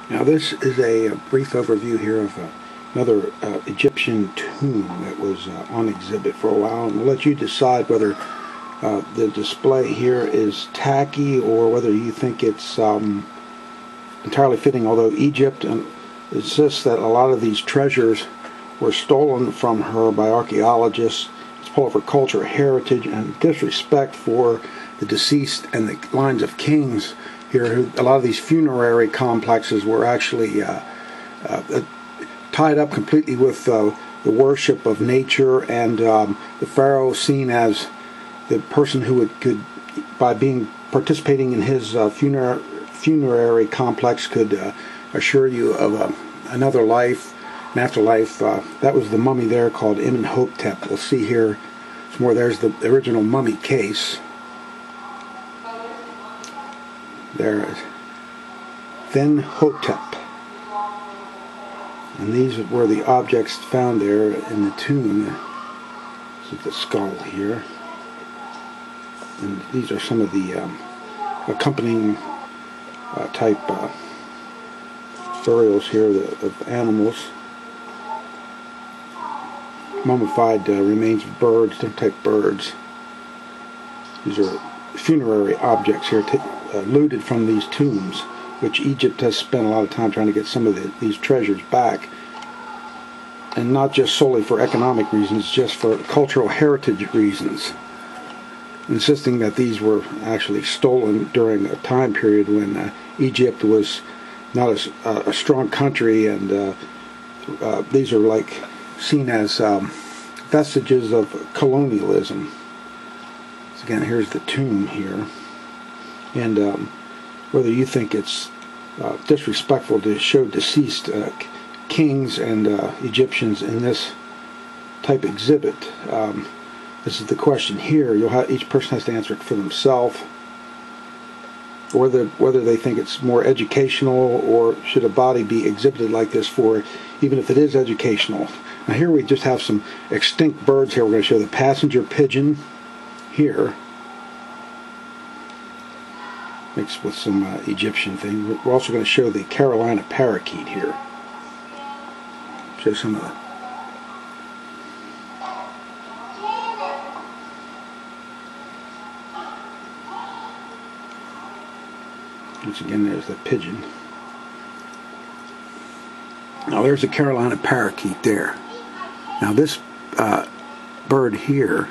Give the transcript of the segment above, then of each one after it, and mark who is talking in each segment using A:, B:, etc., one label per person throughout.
A: Now this is a brief overview here of another Egyptian tomb that was on exhibit for a while, and we'll let you decide whether the display here is tacky or whether you think it's entirely fitting, although Egypt insists that a lot of these treasures were stolen from her by archaeologists. It's full of her culture, heritage, and disrespect for the deceased and the lines of kings here. A lot of these funerary complexes were actually tied up completely with the worship of nature, and the pharaoh seen as the person who could by participating in his funerary complex could assure you of another life, an afterlife. That was the mummy there called Then-Hotep. We'll see here some more. There's the original mummy case. There is Then-Hotep. And these were the objects found there in the tomb. This is the skull here. And these are some of the accompanying type burials here of animals. Mummified remains of birds, different type birds. These are funerary objects here looted from these tombs, which Egypt has spent a lot of time trying to get some of these treasures back. And not just solely for economic reasons, just for cultural heritage reasons, insisting that these were actually stolen during a time period when Egypt was not a strong country, and these are like seen as vestiges of colonialism. So again, here's the tomb here, and whether you think it's disrespectful to show deceased kings and Egyptians in this type exhibit. This is the question here. Each person has to answer it for themselves, or whether they think it's more educational, or should a body be exhibited like this for, even if it is educational. Now here we just have some extinct birds here. We're going to show the passenger pigeon here, mixed with some Egyptian thing. We're also going to show the Carolina Parokeet here. Show some of the once again, there's the pigeon. Now there's the Carolina Parokeet there. Now this bird here,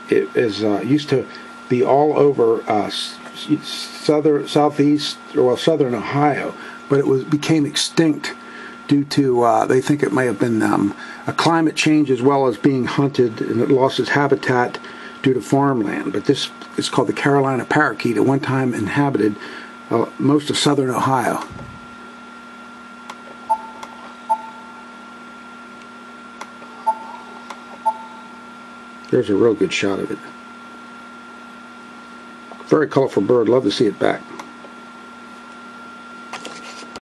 A: it is used to be all over southern Ohio, but it became extinct due to they think it may have been a climate change, as well as being hunted, and it lost its habitat due to farmland. But this is called the Carolina Parokeet. At one time inhabited most of southern Ohio. There's a real good shot of it. Very colorful bird. Love to see it back.